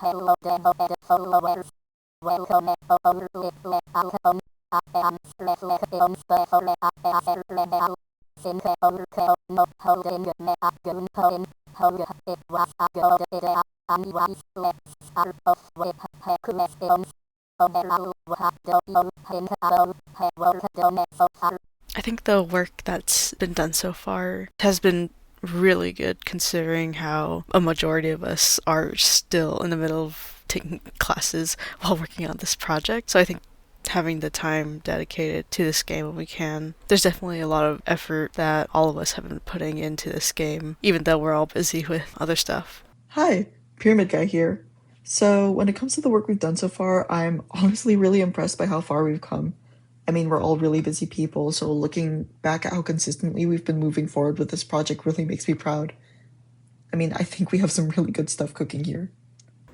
Hello there, followers. Welcome over to Alcon. I am Reflection Special Level. Since no holding me at gunpoint, how it was a good idea. And once let's start off with questions. Overall, what do you think about the work done so far? I think the work that's been done so far has been really good considering how a majority of us are still in the middle of taking classes while working on this project. So I think having the time dedicated to this game when we can, there's definitely a lot of effort that all of us have been putting into this game, even though we're all busy with other stuff. Hi, Pyramid Guy here. So, when it comes to the work we've done so far, I'm honestly really impressed by how far we've come. I mean, we're all really busy people, so looking back at how consistently we've been moving forward with this project really makes me proud. I mean, I think we have some really good stuff cooking here.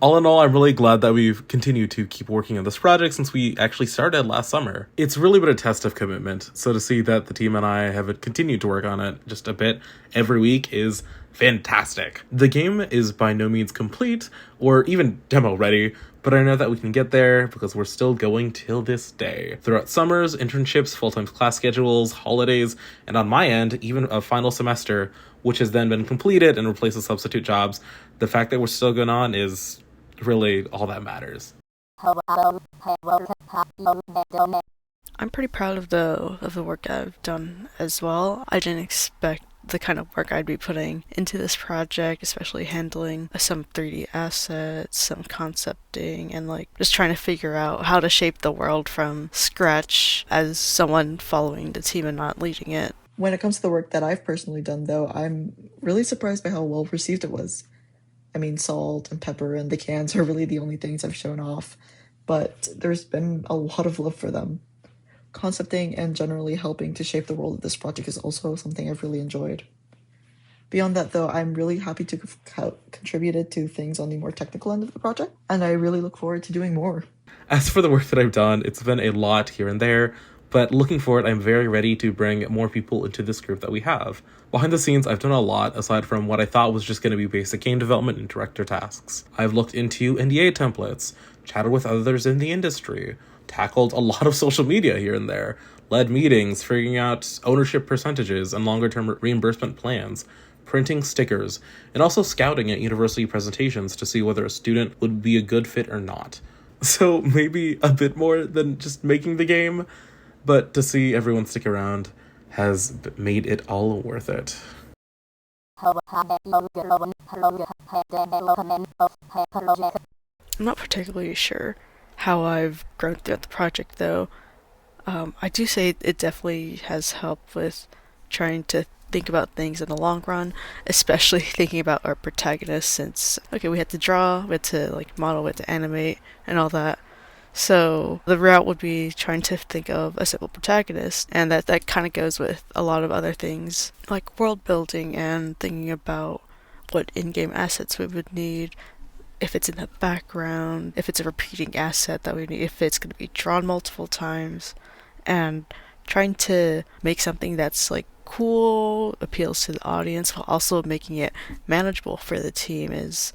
All in all, I'm really glad that we've continued to keep working on this project since we actually started last summer. It's really been a test of commitment, so to see that the team and I have continued to work on it just a bit every week is fantastic. The game is by no means complete, or even demo ready, but I know that we can get there because we're still going till this day. Throughout summers, internships, full-time class schedules, holidays, and on my end, even a final semester, which has then been completed and replaced with substitute jobs, the fact that we're still going on is really all that matters. I'm pretty proud of the work I've done as well. I didn't expect the kind of work I'd be putting into this project, especially handling some 3D assets, some concepting, and like just trying to figure out how to shape the world from scratch as someone following the team and not leading it. When it comes to the work that I've personally done, though, I'm really surprised by how well received it was. I mean, salt and pepper and the cans are really the only things I've shown off, but there's been a lot of love for them. Concepting and generally helping to shape the world of this project is also something I've really enjoyed. Beyond that, though, I'm really happy to have contributed to things on the more technical end of the project, and I really look forward to doing more. As for the work that I've done, it's been a lot here and there, but looking forward, I'm very ready to bring more people into this group that we have. Behind the scenes, I've done a lot aside from what I thought was just going to be basic game development and director tasks. I've looked into NDA templates, chatted with others in the industry, tackled a lot of social media here and there, led meetings, figuring out ownership percentages and longer-term reimbursement plans, printing stickers, and also scouting at university presentations to see whether a student would be a good fit or not. So maybe a bit more than just making the game, but to see everyone stick around has made it all worth it. I'm not particularly sure how I've grown throughout the project, though. I do say it definitely has helped with trying to think about things in the long run, especially thinking about our protagonist since, okay, we had to draw, we had to like model, we had to animate, and all that. So the route would be trying to think of a simple protagonist, and that kind of goes with a lot of other things like world building and thinking about what in-game assets we would need, if it's in the background, if it's a repeating asset that we need, if it's going to be drawn multiple times, and trying to make something that's like cool, appeals to the audience, while also making it manageable for the team is,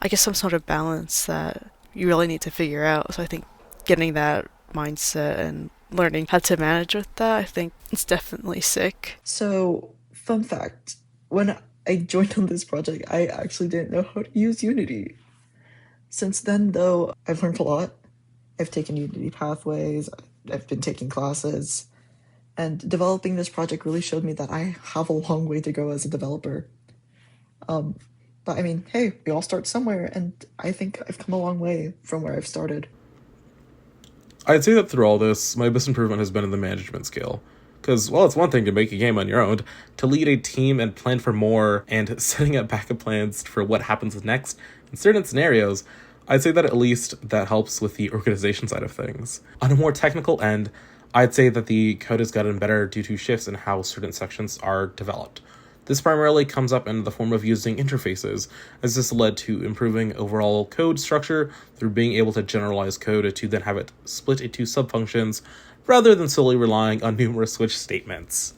I guess, some sort of balance that you really need to figure out. So I think getting that mindset and learning how to manage with that, I think it's definitely sick. So, fun fact, when I joined on this project, I actually didn't know how to use Unity. Since then, though, I've learned a lot. I've taken Unity pathways, I've been taking classes, and developing this project really showed me that I have a long way to go as a developer. But I mean, hey, we all start somewhere, and I think I've come a long way from where I've started. I'd say that through all this, my biggest improvement has been in the management skill. Because, well, it's one thing to make a game on your own, to lead a team and plan for more, and setting up backup plans for what happens next in certain scenarios, I'd say that at least that helps with the organization side of things. On a more technical end, I'd say that the code has gotten better due to shifts in how certain sections are developed. This primarily comes up in the form of using interfaces, as this led to improving overall code structure through being able to generalize code to then have it split into subfunctions, rather than solely relying on numerous switch statements.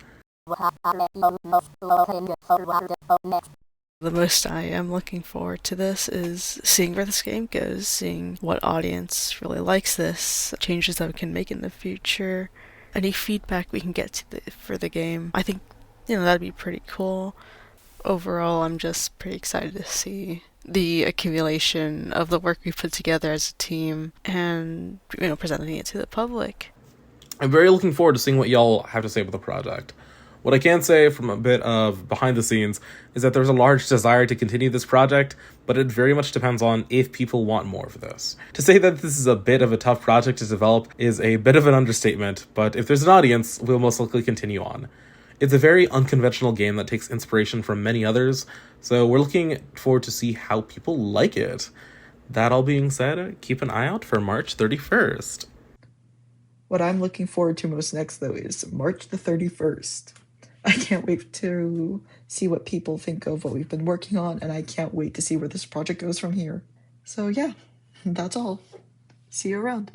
The most I am looking forward to this is seeing where this game goes, seeing what audience really likes this, changes that we can make in the future, any feedback we can get for the game. I think, that'd be pretty cool. Overall, I'm just pretty excited to see the accumulation of the work we put together as a team and, presenting it to the public. I'm very looking forward to seeing what y'all have to say about the project. What I can say from a bit of behind the scenes is that there's a large desire to continue this project, but it very much depends on if people want more of this. To say that this is a bit of a tough project to develop is a bit of an understatement, but if there's an audience, we'll most likely continue on. It's a very unconventional game that takes inspiration from many others, so we're looking forward to see how people like it. That all being said, keep an eye out for March 31st. What I'm looking forward to most next, though, is March the 31st. I can't wait to see what people think of what we've been working on, and I can't wait to see where this project goes from here. So, yeah, that's all. See you around.